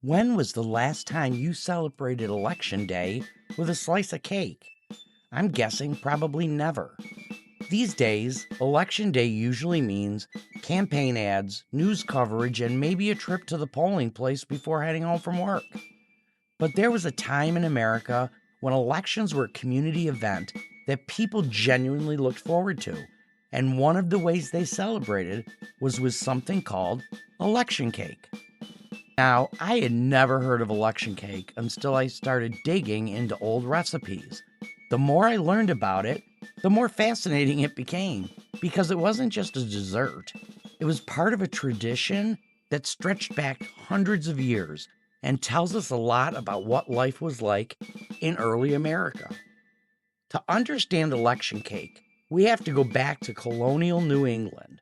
When was the last time you celebrated Election Day with a slice of cake? I'm guessing probably never. These days, Election Day usually means campaign ads, news coverage, and maybe a trip to the polling place before heading home from work. But there was a time in America when elections were a community event that people genuinely looked forward to. And one of the ways they celebrated was with something called election cake. Now, I had never heard of election cake until I started digging into old recipes. The more I learned about it, the more fascinating it became because it wasn't just a dessert. It was part of a tradition that stretched back hundreds of years and tells us a lot about what life was like in early America. To understand election cake, we have to go back to colonial New England.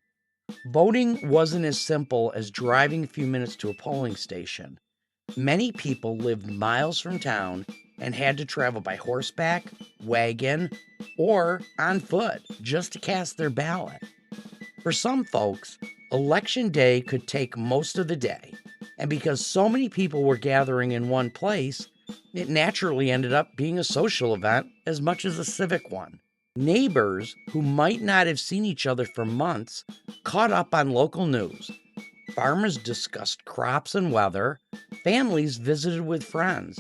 Voting wasn't as simple as driving a few minutes to a polling station. Many people lived miles from town and had to travel by horseback, wagon, or on foot just to cast their ballot. For some folks, election day could take most of the day, and because so many people were gathering in one place, it naturally ended up being a social event as much as a civic one. Neighbors who might not have seen each other for months caught up on local news. Farmers discussed crops and weather. Families visited with friends.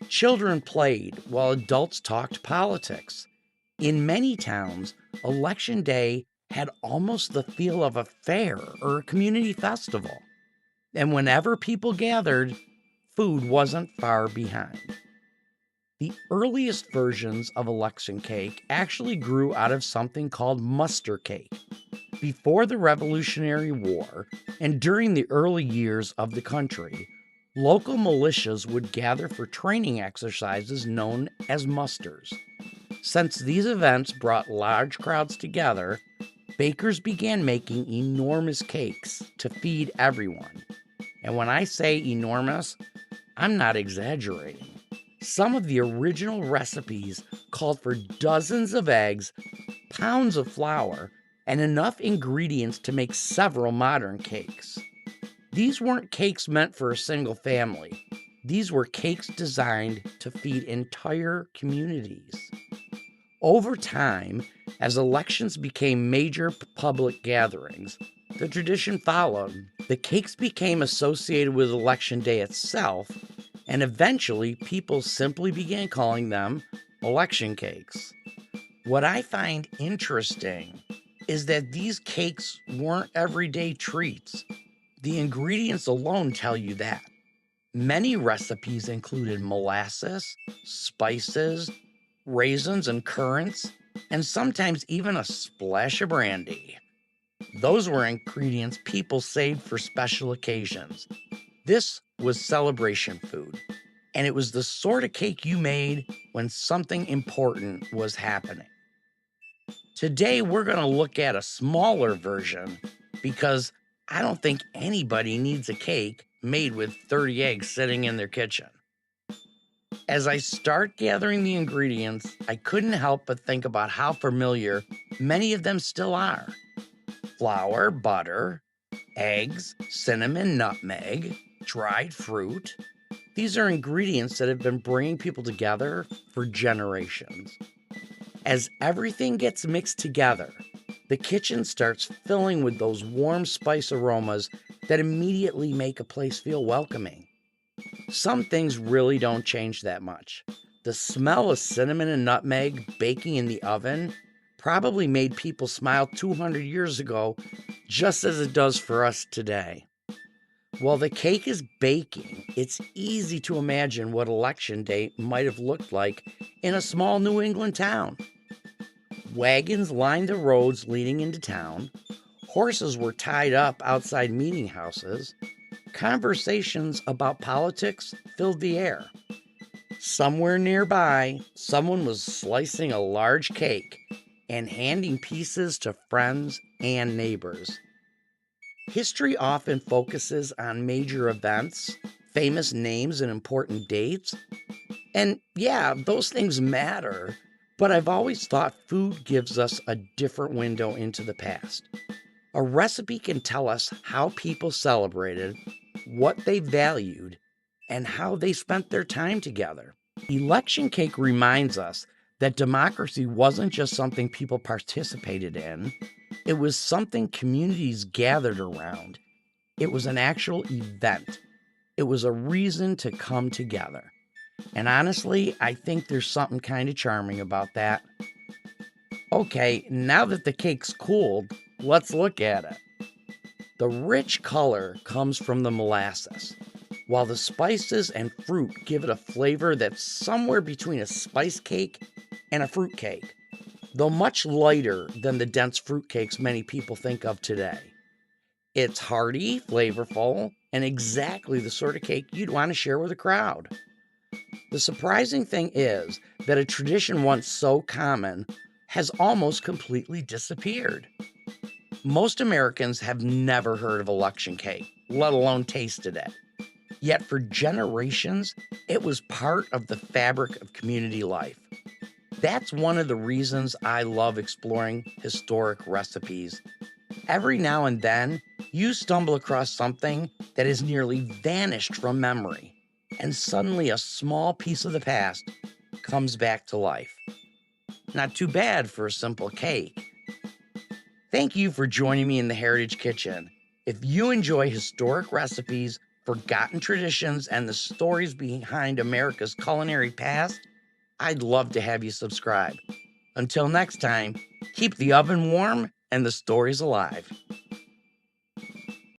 Children played while adults talked politics. In many towns, Election Day had almost the feel of a fair or a community festival. And whenever people gathered, food wasn't far behind. The earliest versions of election cake actually grew out of something called muster cake. Before the Revolutionary War and during the early years of the country, local militias would gather for training exercises known as musters. Since these events brought large crowds together, bakers began making enormous cakes to feed everyone. And when I say enormous, I'm not exaggerating. Some of the original recipes called for dozens of eggs, pounds of flour, and enough ingredients to make several modern cakes. These weren't cakes meant for a single family. These were cakes designed to feed entire communities. Over time, as elections became major public gatherings, the tradition followed. The cakes became associated with Election Day itself, and eventually people simply began calling them election cakes. What I find interesting is that these cakes weren't everyday treats. The ingredients alone tell you that. Many recipes included molasses, spices, raisins, and currants, and sometimes even a splash of brandy. Those were ingredients people saved for special occasions. This was celebration food, and it was the sort of cake you made when something important was happening. Today, we're going to look at a smaller version because I don't think anybody needs a cake made with 30 eggs sitting in their kitchen. As I start gathering the ingredients, I couldn't help but think about how familiar many of them still are. Flour, butter, eggs, cinnamon, nutmeg, dried fruit. These are ingredients that have been bringing people together for generations. As everything gets mixed together, the kitchen starts filling with those warm spice aromas that immediately make a place feel welcoming. Some things really don't change that much. The smell of cinnamon and nutmeg baking in the oven probably made people smile 200 years ago, just as it does for us today. While the cake is baking, it's easy to imagine what Election Day might have looked like in a small New England town. Wagons lined the roads leading into town. Horses were tied up outside meeting houses. Conversations about politics filled the air. Somewhere nearby, someone was slicing a large cake and handing pieces to friends and neighbors. History often focuses on major events, famous names, and important dates. And yeah, those things matter, but I've always thought food gives us a different window into the past. A recipe can tell us how people celebrated, what they valued, and how they spent their time together. Election cake reminds us that democracy wasn't just something people participated in, it was something communities gathered around. It was an actual event. It was a reason to come together. And honestly, I think there's something kind of charming about that. Okay, now that the cake's cooled, let's look at it. The rich color comes from the molasses, while the spices and fruit give it a flavor that's somewhere between a spice cake and a fruit cake, though much lighter than the dense fruit cakes many people think of today. It's hearty, flavorful, and exactly the sort of cake you'd want to share with a crowd. The surprising thing is that a tradition once so common has almost completely disappeared. Most Americans have never heard of election cake, let alone tasted it. Yet for generations, it was part of the fabric of community life. That's one of the reasons I love exploring historic recipes. Every now and then, you stumble across something that has nearly vanished from memory, and suddenly a small piece of the past comes back to life. Not too bad for a simple cake. Thank you for joining me in the Heritage Kitchen. If you enjoy historic recipes, forgotten traditions, and the stories behind America's culinary past, I'd love to have you subscribe. Until next time, keep the oven warm and the stories alive.